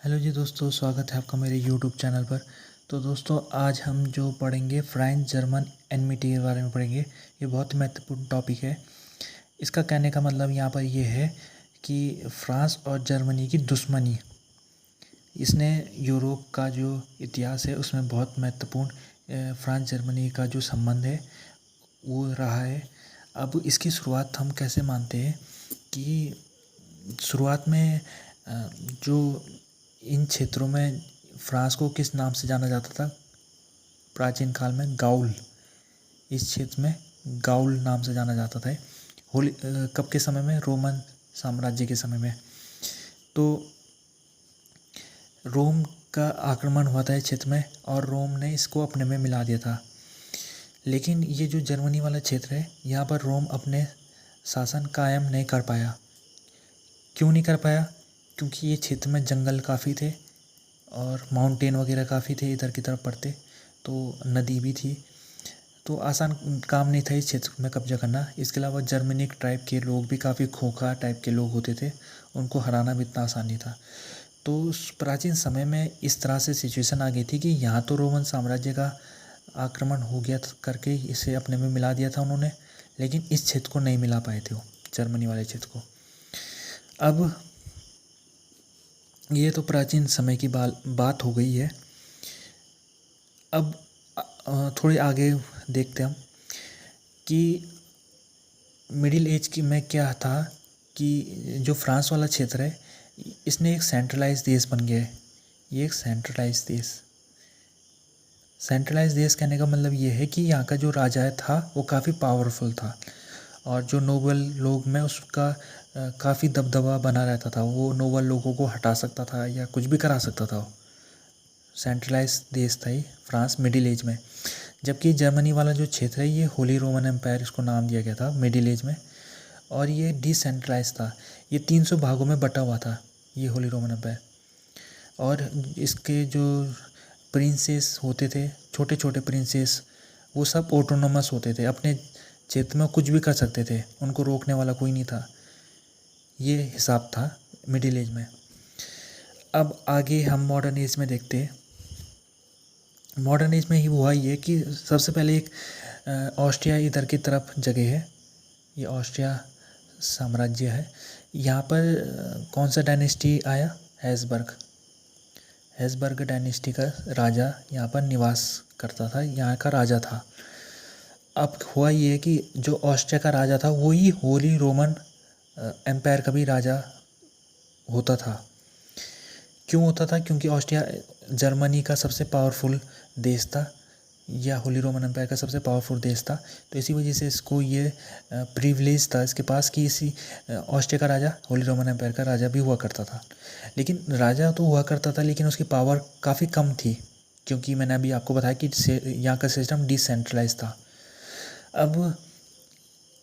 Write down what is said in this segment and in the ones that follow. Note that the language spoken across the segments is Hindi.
हेलो जी दोस्तों, स्वागत है आपका मेरे यूट्यूब चैनल पर। तो दोस्तों, आज हम जो पढ़ेंगे फ्रेंच जर्मन एनमिटी के बारे में पढ़ेंगे। ये बहुत महत्वपूर्ण टॉपिक है। इसका कहने का मतलब यहाँ पर ये है कि फ्रांस और जर्मनी की दुश्मनी, इसने यूरोप का जो इतिहास है उसमें बहुत महत्वपूर्ण फ्रांस जर्मनी का जो संबंध है वो रहा है। अब इसकी शुरुआत हम कैसे मानते हैं कि शुरुआत में जो इन क्षेत्रों में फ्रांस को किस नाम से जाना जाता था? प्राचीन काल में गाउल। इस क्षेत्र में गाउल नाम से जाना जाता था। कब के समय में? रोमन साम्राज्य के समय में। तो रोम का आक्रमण हुआ था इस क्षेत्र में और रोम ने इसको अपने में मिला दिया था। लेकिन ये जो जर्मनी वाला क्षेत्र है, यहाँ पर रोम अपने शासन कायम नहीं कर पाया। क्यों नहीं कर पाया? क्योंकि ये क्षेत्र में जंगल काफ़ी थे और माउंटेन वगैरह काफ़ी थे इधर की तरफ पड़ते, तो नदी भी थी, तो आसान काम नहीं था इस क्षेत्र में कब्जा करना। इसके अलावा जर्मनिक टाइप के लोग भी काफ़ी खोखला टाइप के लोग होते थे, उनको हराना भी इतना आसान नहीं था। तो प्राचीन समय में इस तरह से सिचुएशन आ गई थी कि यहाँ तो रोमन साम्राज्य का आक्रमण हो गया करके इसे अपने में मिला दिया था उन्होंने, लेकिन इस क्षेत्र को नहीं मिला पाए थे वो, जर्मनी वाले क्षेत्र को। अब ये तो प्राचीन समय की बात हो गई है। अब थोड़े आगे देखते हम कि मिडिल एज की में क्या था कि जो फ्रांस वाला क्षेत्र है, इसने एक सेंट्रलाइज देश बन गया है। ये एक सेंट्रलाइज देश कहने का मतलब ये है कि यहाँ का जो राजा था वो काफ़ी पावरफुल था और जो नोबल लोग में उसका काफ़ी दबदबा बना रहता था। वो नोबल लोगों को हटा सकता था या कुछ भी करा सकता था। सेंट्रलाइज देश था ये फ्रांस मिडिल एज में। जबकि जर्मनी वाला जो क्षेत्र है, ये होली रोमन एम्पायर इसको नाम दिया गया था मिडिल एज में, और ये डिसेंट्रलाइज था। ये 300 भागों में बटा हुआ था ये होली रोमन एम्पायर। और इसके जो प्रिंसेस होते थे, छोटे छोटे प्रिंसेस, वो सब ऑटोनोमस होते थे, अपने क्षेत्र में कुछ भी कर सकते थे, उनको रोकने वाला कोई नहीं था। ये हिसाब था मिडिल एज में। अब आगे हम मॉडर्न एज में देखते हैं। मॉडर्न एज में ही हुआ ये कि सबसे पहले एक ऑस्ट्रिया इधर की तरफ जगह है, ये ऑस्ट्रिया साम्राज्य है। यहाँ पर कौन सा डायनेस्टी आया? हैसबर्ग डायनेस्टी का राजा यहाँ पर निवास करता था, यहाँ का राजा था। अब हुआ ये कि जो ऑस्ट्रिया का राजा था वही होली रोमन एम्पायर का भी राजा होता था। क्यों होता था? क्योंकि ऑस्ट्रिया जर्मनी का सबसे पावरफुल देश था, या होली रोमन एम्पायर का सबसे पावरफुल देश था। तो इसी वजह से इसको ये प्रिविलेज था इसके पास कि इसी ऑस्ट्रिया का राजा होली रोमन एम्पायर का राजा भी हुआ करता था। लेकिन राजा तो हुआ करता था, लेकिन उसकी पावर काफ़ी कम थी, क्योंकि मैंने अभी आपको बताया कि यहाँ का सिस्टम डिसेंट्रलाइज था। अब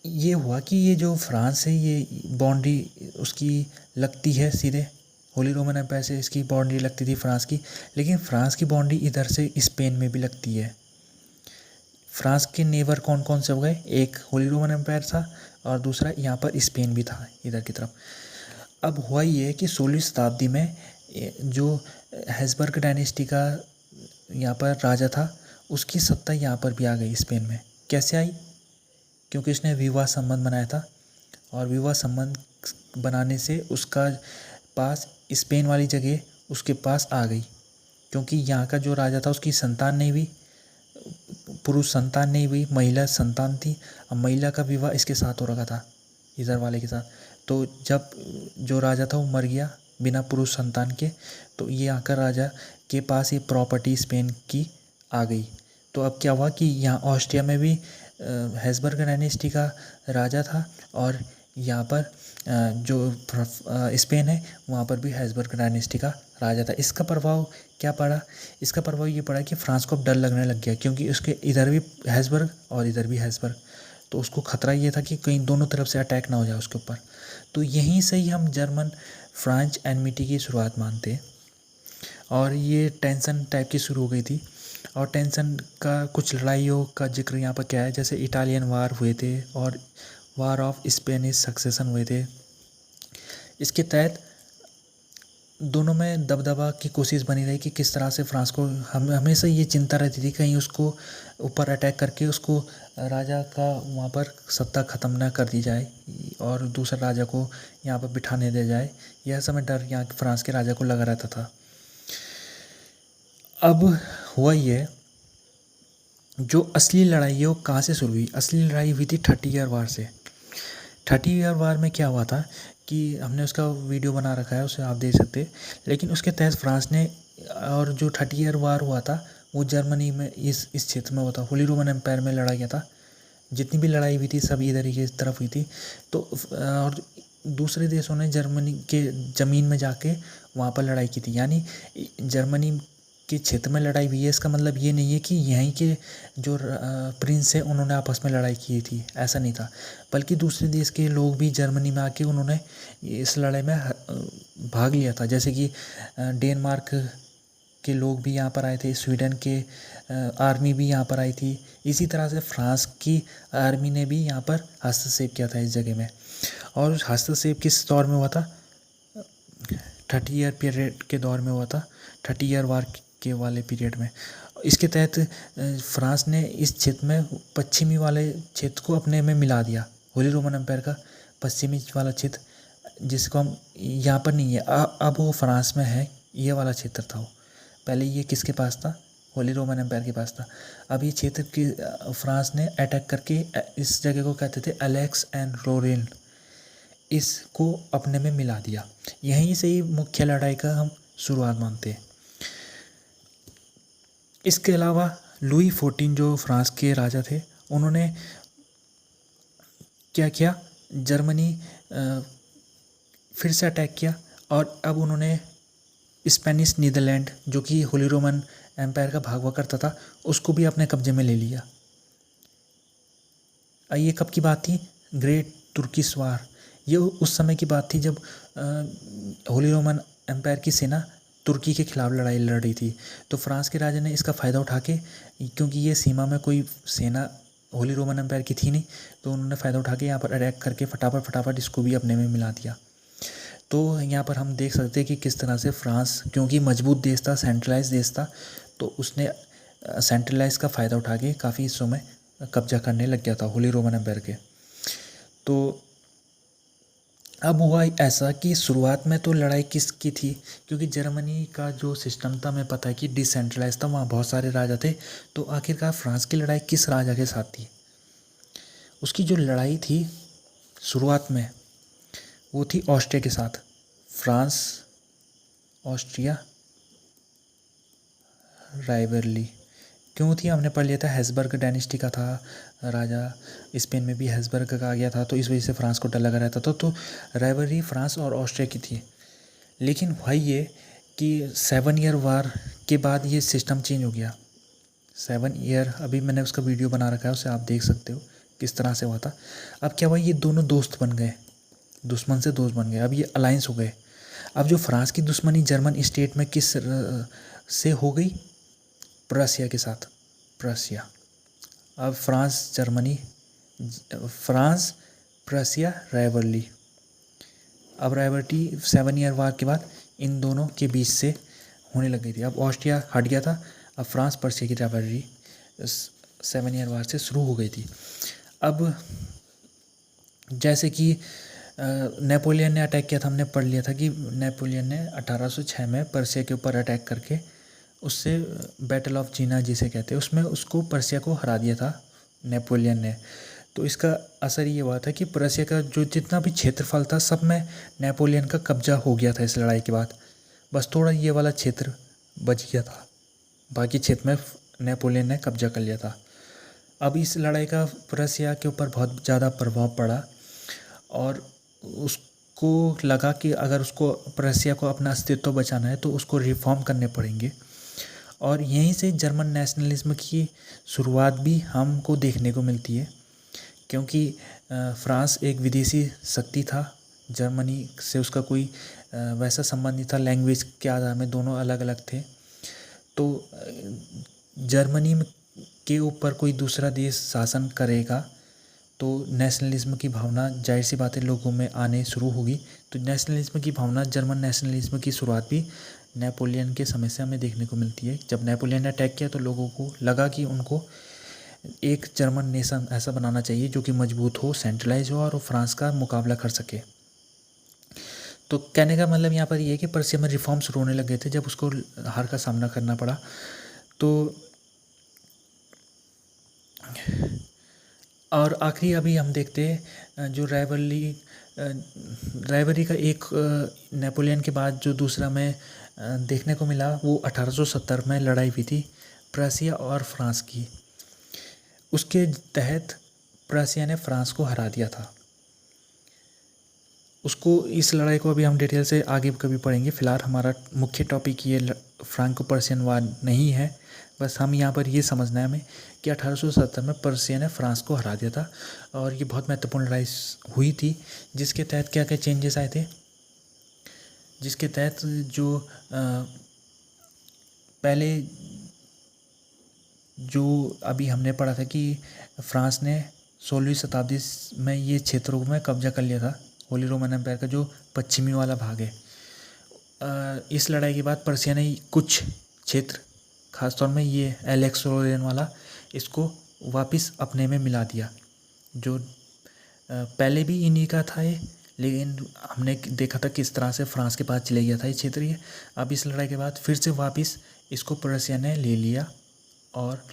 ये हुआ कि ये जो फ्रांस है, ये बाउंड्री उसकी लगती है सीधे होली रोमन एम्पायर से, इसकी बाउंड्री लगती थी फ्रांस की। लेकिन फ्रांस की बाउंड्री इधर से स्पेन में भी लगती है। फ्रांस के नेबर कौन कौन से हो गए? एक होली रोमन एम्पायर था और दूसरा यहाँ पर स्पेन भी था इधर की तरफ। अब हुआ ये कि 16वीं शताब्दी में जो हैसबर्ग डायनेस्टी का यहाँ पर राजा था, उसकी सत्ता यहाँ पर भी आ गई स्पेन में। कैसे आई? क्योंकि उसने विवाह संबंध बनाया था, और विवाह संबंध बनाने से उसका पास स्पेन वाली जगह उसके पास आ गई। क्योंकि यहाँ का जो राजा था उसकी संतान नहीं हुई, पुरुष संतान नहीं हुई, महिला संतान थी। अब महिला का विवाह इसके साथ हो रखा था, इधर वाले के साथ। तो जब जो राजा था वो मर गया बिना पुरुष संतान के, तो ये आकर राजा के पास ये प्रॉपर्टी स्पेन की आ गई। तो अब क्या हुआ कि यहाँ ऑस्ट्रिया में भी हैसबर्ग डायनेस्टी का राजा था, और यहाँ पर जो स्पेन है वहाँ पर भी हैसबर्ग डायनेस्टी का राजा था। इसका प्रभाव क्या पड़ा? इसका प्रभाव ये पड़ा कि फ्रांस को अब डर लगने लग गया, क्योंकि उसके इधर भी हैसबर्ग और इधर भी हैसबर्ग। तो उसको खतरा ये था कि कहीं दोनों तरफ से अटैक ना हो जाए उसके ऊपर। तो यहीं से ही हम जर्मन फ्रांच एनमिटी की शुरुआत मानते हैं। और ये टेंशन टाइप की शुरू हो गई थी, और टेंशन का कुछ लड़ाइयों का जिक्र यहाँ पर क्या है, जैसे इटालियन वार हुए थे और वार ऑफ स्पेनिश सक्सेशन हुए थे। इसके तहत दोनों में दबदबा की कोशिश बनी रही कि किस तरह से फ्रांस को हमेशा ये चिंता रहती थी कहीं उसको ऊपर अटैक करके उसको राजा का वहाँ पर सत्ता ख़त्म ना कर दी जाए और दूसरे राजा को यहाँ पर बिठाने दिया जाए। यह समय डर यहाँ फ्रांस के राजा को लगा रहता था। अब हुआ ये, जो असली लड़ाई है वो कहाँ से शुरू हुई? असली लड़ाई हुई थी 30 ईयर वार से। 30 ईयर वार में क्या हुआ था कि हमने उसका वीडियो बना रखा है, उसे आप देख सकते हैं। लेकिन उसके तहत फ्रांस ने, और जो 30 ईयर वार हुआ था वो जर्मनी में इस क्षेत्र में हुआ था, होली रोमन एम्पायर में लड़ा गया था। जितनी भी लड़ाई हुई थी सब इधर ही की तरफ हुई थी। तो और दूसरे देशों ने जर्मनी के ज़मीन में जाके वहाँ पर लड़ाई की थी, यानी जर्मनी के क्षेत्र में लड़ाई हुई है। इसका मतलब ये नहीं है कि यहीं के जो प्रिंस हैं उन्होंने आपस में लड़ाई की थी, ऐसा नहीं था। बल्कि दूसरे देश के लोग भी जर्मनी में आके उन्होंने इस लड़ाई में भाग लिया था। जैसे कि डेनमार्क के लोग भी यहाँ पर आए थे, स्वीडन के आर्मी भी यहाँ पर आई थी। इसी तरह से फ्रांस की आर्मी ने भी यहाँ पर हस्तक्षेप किया था इस जगह में। और उस हस्तक्षेप किस दौर में हुआ था? 30 ईयर पीरियड के दौर में हुआ था, 30 ईयर वार के वाले पीरियड में। इसके तहत फ्रांस ने इस क्षेत्र में पश्चिमी वाले क्षेत्र को अपने में मिला दिया। होली रोमन एम्पायर का पश्चिमी वाला क्षेत्र जिसको हम यहाँ पर नहीं है, अब वो फ्रांस में है, ये वाला क्षेत्र था वो। पहले ये किसके पास था? होली रोमन एम्पायर के पास था। अब ये क्षेत्र की फ्रांस ने अटैक करके इस जगह को कहते थे एलेक्स एंड लोरेन, इसको अपने में मिला दिया। यहीं से ही मुख्य लड़ाई का हम शुरुआत मानते हैं। इसके अलावा लुई 14 जो फ्रांस के राजा थे, उन्होंने क्या किया? जर्मनी फिर से अटैक किया और अब उन्होंने स्पेनिश नीदरलैंड, जो कि होली रोमन एम्पायर का भाग हुआ करता था, उसको भी अपने कब्जे में ले लिया। ये कब की बात थी? ग्रेट तुर्किश वार। ये उस समय की बात थी जब होली रोमन एम्पायर की सेना तुर्की के खिलाफ लड़ाई लड़ रही थी। तो फ्रांस के राजा ने इसका फ़ायदा उठा के, क्योंकि ये सीमा में कोई सेना होली रोमन एम्पायर की थी नहीं, तो उन्होंने फ़ायदा उठा के यहाँ पर अटैक करके फटाफट इसको भी अपने में मिला दिया। तो यहाँ पर हम देख सकते हैं कि किस तरह से फ्रांस, क्योंकि मजबूत देश था, सेंट्रलाइज देश था, तो उसने सेंट्रलाइज का फ़ायदा उठा के काफ़ी हिस्सों में कब्जा करने लग गया था होली रोमन एम्पायर के। तो अब हुआ ऐसा कि शुरुआत में तो लड़ाई किसकी थी? क्योंकि जर्मनी का जो सिस्टम था, हमें पता है कि डिसेंट्रलाइज था, वहाँ बहुत सारे राजा थे। तो आखिरकार फ्रांस की लड़ाई किस राजा के साथ थी? उसकी जो लड़ाई थी शुरुआत में, वो थी ऑस्ट्रिया के साथ। फ्रांस ऑस्ट्रिया राइवलरी क्यों थी? हमने पढ़ लिया था, हैब्सबर्ग डायनेस्टी का था राजा, स्पेन में भी हैब्सबर्ग का आ गया था, तो इस वजह से फ्रांस को डर लगा रहता था। तो राइवलरी फ्रांस और ऑस्ट्रिया की थी। लेकिन भाई ये कि 7 ईयर वार के बाद ये सिस्टम चेंज हो गया। 7 ईयर, अभी मैंने उसका वीडियो बना रखा है, उसे आप देख सकते हो किस तरह से हुआ था। अब क्या हुआ, ये दोनों दोस्त बन गए, दुश्मन से दोस्त बन गए, अब ये अलायंस हो गए। अब जो फ्रांस की दुश्मनी जर्मन स्टेट में किस से हो गई? प्रशिया के साथ, प्रशिया। अब France Germany, France Prussia rivalry. अब राइवलरी 7 ईयर वार के बाद इन दोनों के बीच से होने लग गई थी। अब ऑस्ट्रिया हट गया था, अब फ्रांस प्रशिया की राइवलरी 7 ईयर वार से शुरू हो गई थी। अब जैसे कि नेपोलियन ने अटैक किया था, हमने पढ़ लिया था कि नेपोलियन ने 1806 में पर्शिया के ऊपर अटैक करके उससे बैटल ऑफ जीना जिसे कहते हैं, उसमें उसको पर्शिया को हरा दिया था नेपोलियन ने। तो इसका असर ये हुआ था कि पर्शिया का जो जितना भी क्षेत्रफल था सब में नेपोलियन का कब्जा हो गया था इस लड़ाई के बाद। बस थोड़ा ये वाला क्षेत्र बच गया था, बाकी क्षेत्र में नेपोलियन ने कब्जा कर लिया था। अब इस लड़ाई का पर्शिया के ऊपर बहुत ज़्यादा प्रभाव पड़ा और उसको लगा कि अगर उसको पर्शिया को अपना अस्तित्व बचाना है तो उसको रिफॉर्म करने पड़ेंगे। और यहीं से जर्मन नेशनलिज्म की शुरुआत भी हमको देखने को मिलती है, क्योंकि फ्रांस एक विदेशी शक्ति था, जर्मनी से उसका कोई वैसा संबंध नहीं था, लैंग्वेज के आधार में दोनों अलग अलग थे। तो जर्मनी के ऊपर कोई दूसरा देश शासन करेगा तो नेशनलिज्म की भावना जाहिर सी बात है लोगों में आने शुरू होगी। तो नेशनलिज्म की भावना, जर्मन नेशनलिज्म की शुरुआत भी नेपोलियन के समय से हमें देखने को मिलती है। जब नेपोलियन ने अटैक किया तो लोगों को लगा कि उनको एक जर्मन नेशन ऐसा बनाना चाहिए जो कि मजबूत हो, सेंट्रलाइज हो और फ्रांस का मुकाबला कर सके। तो कहने का मतलब यहाँ पर ये है कि पर्सिया में रिफॉर्म शुरू होने लगे थे जब उसको हार का सामना करना पड़ा। तो और आखिरी अभी हम देखते हैं जो राइवलरी का एक नेपोलियन के बाद जो दूसरा में देखने को मिला वो 1870 में लड़ाई हुई थी प्रसिया और फ्रांस की। उसके तहत प्रसिया ने फ्रांस को हरा दिया था। उसको इस लड़ाई को अभी हम डिटेल से आगे कभी पढ़ेंगे। फिलहाल हमारा मुख्य टॉपिक ये फ्रांको पर्सियन वार नहीं है। बस हम यहाँ पर ये समझना है हमें कि 1870 में पर्सिया ने फ्रांस को हरा दिया था और ये बहुत महत्वपूर्ण लड़ाई हुई थी जिसके तहत क्या क्या चेंजेस आए थे। जिसके तहत जो पहले जो अभी हमने पढ़ा था कि फ्रांस ने 16वीं शताब्दी में ये क्षेत्रों में कब्जा कर लिया था, होली रोमन एम्पायर का जो पश्चिमी वाला भाग है। इस लड़ाई के बाद पर्सिया ने कुछ क्षेत्र, खासतौर में ये एलेक्सोरियन वाला, इसको वापस अपने में मिला दिया। जो पहले भी इन्हीं का था ये, लेकिन हमने देखा था किस तरह से फ्रांस के पास चले गया था ये क्षेत्र। ये अब इस लड़ाई के बाद फिर से वापस इसको पर्सिया ने ले लिया। और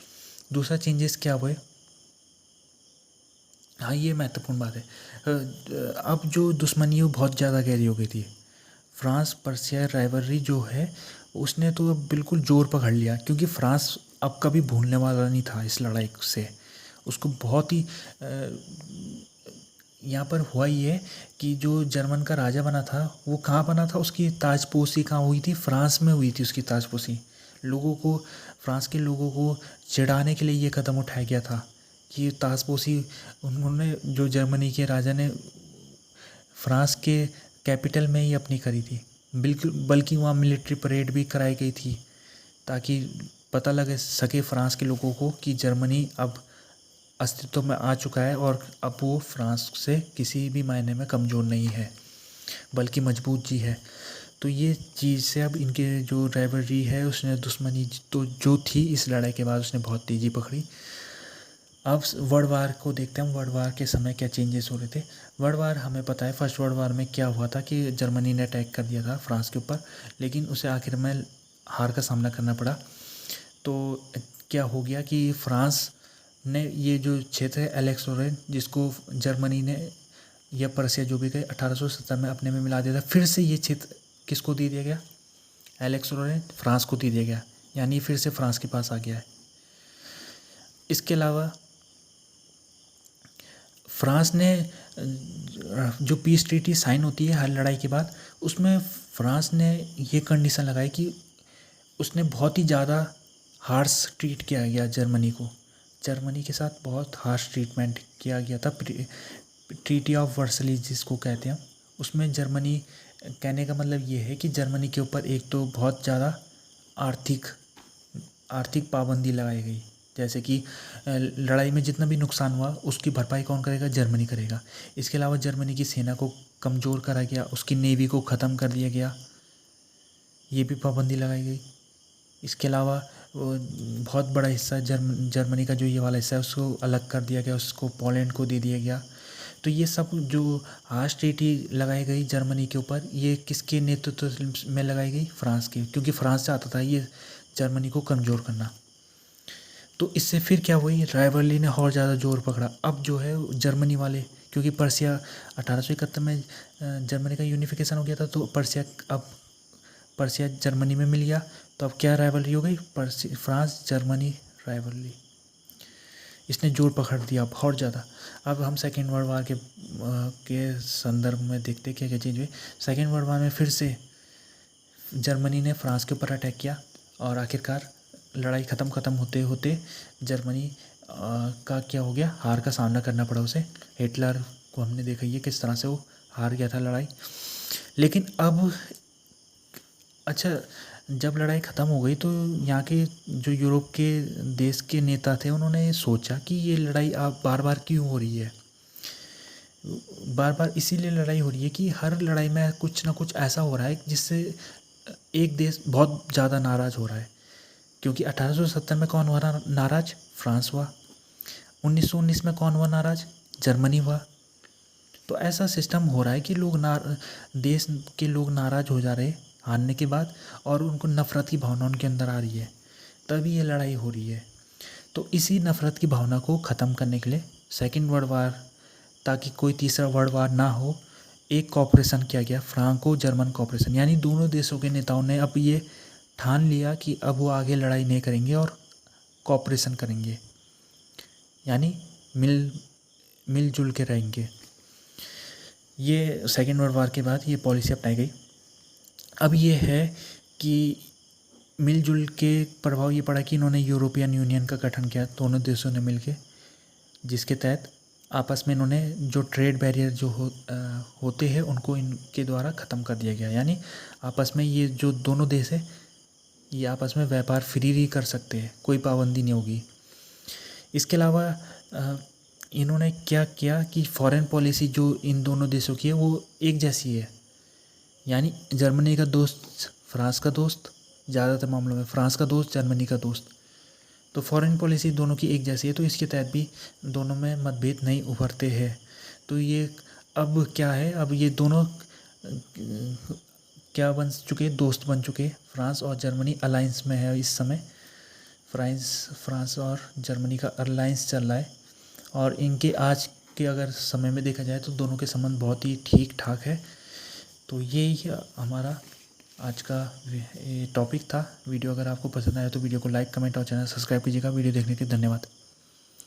दूसरा चेंजेस क्या हुए, हाँ ये महत्वपूर्ण बात है। अब जो दुश्मनी वो बहुत ज़्यादा गहरी हो गई थी। फ्रांस पर्सिया राइवलरी जो है उसने तो अब बिल्कुल जोर पकड़ लिया, क्योंकि फ्रांस अब कभी भूलने वाला नहीं था इस लड़ाई से। उसको बहुत ही यहाँ पर हुआ ये कि जो जर्मन का राजा बना था वो कहाँ बना था, उसकी ताजपोशी कहाँ हुई थी, फ्रांस में हुई थी उसकी ताजपोशी। लोगों को, फ्रांस के लोगों को चिढ़ाने के लिए ये कदम उठाया गया था कि ताजपोशी उन्होंने, जो जर्मनी के राजा ने फ्रांस के कैपिटल में ही अपनी करी थी। बिल्कुल, बल्कि वहाँ मिलिट्री परेड भी कराई गई थी ताकि पता लगे सके फ्रांस के लोगों को कि जर्मनी अब अस्तित्व में आ चुका है और अब वो फ्रांस से किसी भी मायने में कमज़ोर नहीं है बल्कि मजबूत जी है। तो ये चीज़ से अब इनके जो राइवलरी है उसने, दुश्मनी तो जो थी इस लड़ाई के बाद उसने बहुत तेज़ी पकड़ी। अब वर्ल्ड वार को देखते हैं, वर्ल्ड वार के समय क्या चेंजेस हो रहे थे। वर्ल्ड वार हमें पता है, फर्स्ट वर्ल्ड वार में क्या हुआ था कि जर्मनी ने अटैक कर दिया था फ्रांस के ऊपर, लेकिन उसे आखिर में हार का सामना करना पड़ा। तो क्या हो गया कि फ्रांस ने ये जो क्षेत्र है एलेक्सोरेन, जिसको जर्मनी ने या पर्सिया जो भी कहे 1870 में अपने में मिला दिया था, फिर से ये क्षेत्र किसको दे दिया गया, एलेक्सोरेन फ्रांस को दे दिया गया, यानी फिर से फ्रांस के पास आ गया है। इसके अलावा फ्रांस ने जो पीस ट्रीटी साइन होती है हर लड़ाई के बाद, उसमें फ्रांस ने ये कंडीशन लगाई कि उसने बहुत ही ज़्यादा हार्श ट्रीट किया गया जर्मनी को। जर्मनी के साथ बहुत हार्श ट्रीटमेंट किया गया था। ट्रीटी ऑफ वर्सलीज जिसको कहते हैं, उसमें जर्मनी, कहने का मतलब ये है कि जर्मनी के ऊपर एक तो बहुत ज़्यादा आर्थिक पाबंदी लगाई गई, जैसे कि लड़ाई में जितना भी नुकसान हुआ उसकी भरपाई कौन करेगा, जर्मनी करेगा। इसके अलावा जर्मनी की सेना को कमज़ोर करा गया, उसकी नेवी को ख़त्म कर दिया गया, ये भी पाबंदी लगाई गई। इसके अलावा बहुत बड़ा हिस्सा जर्मनी का जो ये वाला हिस्सा है उसको अलग कर दिया गया, उसको पोलैंड को दे दिया गया। तो ये सब जो हार्श ट्रीटी लगाई गई जर्मनी के ऊपर, ये किसके नेतृत्व में लगाई गई, फ्रांस के, क्योंकि फ्रांस चाहता था ये जर्मनी को कमज़ोर करना। तो इससे फिर क्या हुई, राइवलरी ने और ज़्यादा जोर पकड़ा। अब जो है जर्मनी वाले, क्योंकि पर्सिया 1871 में जर्मनी का यूनिफिकेशन हो गया था, तो पर्सिया जर्मनी में मिल गया। तो अब क्या राइवलरी हो गई, फ्रांस जर्मनी राइवलरी, इसने जोर पकड़ दिया बहुत ज़्यादा। अब हम सेकेंड वर्ल्ड वार के संदर्भ में देखते क्या क्या चीज़ हुई। सेकेंड वर्ल्ड वार में फिर से जर्मनी ने फ्रांस के ऊपर अटैक किया और आखिरकार लड़ाई ख़त्म होते होते जर्मनी का क्या हो गया, हार का सामना करना पड़ा उसे। हिटलर को हमने देखा ये किस तरह से वो हार गया था लड़ाई। लेकिन अब अच्छा, जब लड़ाई ख़त्म हो गई तो यहाँ के जो यूरोप के देश के नेता थे उन्होंने सोचा कि ये लड़ाई अब बार बार क्यों हो रही है, बार बार इसीलिए लड़ाई हो रही है कि हर लड़ाई में कुछ ना कुछ ऐसा हो रहा है जिससे एक देश बहुत ज़्यादा नाराज़ हो रहा है। क्योंकि 1870 में कौन हुआ नाराज़? फ्रांस हुआ। 1919 में कौन हुआ नाराज़? जर्मनी हुआ। तो ऐसा सिस्टम हो रहा है कि देश के लोग नाराज़ हो जा रहे हारने के बाद, और उनको नफ़रत की भावना उनके अंदर आ रही है, तभी ये लड़ाई हो रही है। तो इसी नफ़रत की भावना को ख़त्म करने के लिए सेकेंड वर्ल्ड वार, ताकि कोई तीसरा वर्ल्ड वार ना हो, एक कॉपरेशन किया गया, फ्रांको जर्मन कॉपरेशन। यानी दोनों देशों के नेताओं ने अब ये ठान लिया कि अब वो आगे लड़ाई नहीं करेंगे और कॉपरेशन करेंगे, यानी मिलजुल के रहेंगे। ये सेकेंड वर्ल्ड वार के बाद ये पॉलिसी अपनाई गई। अब ये है कि मिलजुल के प्रभाव ये पड़ा कि इन्होंने यूरोपियन यूनियन का गठन किया दोनों देशों ने मिलके, जिसके तहत आपस में इन्होंने जो ट्रेड बैरियर जो होते हैं उनको इनके द्वारा ख़त्म कर दिया गया। यानी आपस में ये जो दोनों देश है ये आपस में व्यापार फ्री कर सकते हैं, कोई पाबंदी नहीं होगी। इसके अलावा इन्होंने क्या किया कि फॉरेन पॉलिसी जो इन दोनों देशों की है वो एक जैसी है। यानी जर्मनी का दोस्त फ्रांस का दोस्त, ज़्यादातर मामलों में फ्रांस का दोस्त जर्मनी का दोस्त, तो फॉरेन पॉलिसी दोनों की एक जैसी है। तो इसके तहत भी दोनों में मतभेद नहीं उभरते हैं। तो ये अब क्या है, अब ये दोनों क्या बन चुके, दोस्त बन चुके। फ्रांस और जर्मनी अलायंस में है इस समय। फ्रांस और जर्मनी का अलायंस चल रहा है, और इनके आज के अगर समय में देखा जाए तो दोनों के संबंध बहुत ही ठीक ठाक है। तो यही हमारा आज का टॉपिक था। वीडियो अगर आपको पसंद आया तो वीडियो को लाइक, कमेंट और चैनल सब्सक्राइब कीजिएगा। वीडियो देखने के लिए धन्यवाद।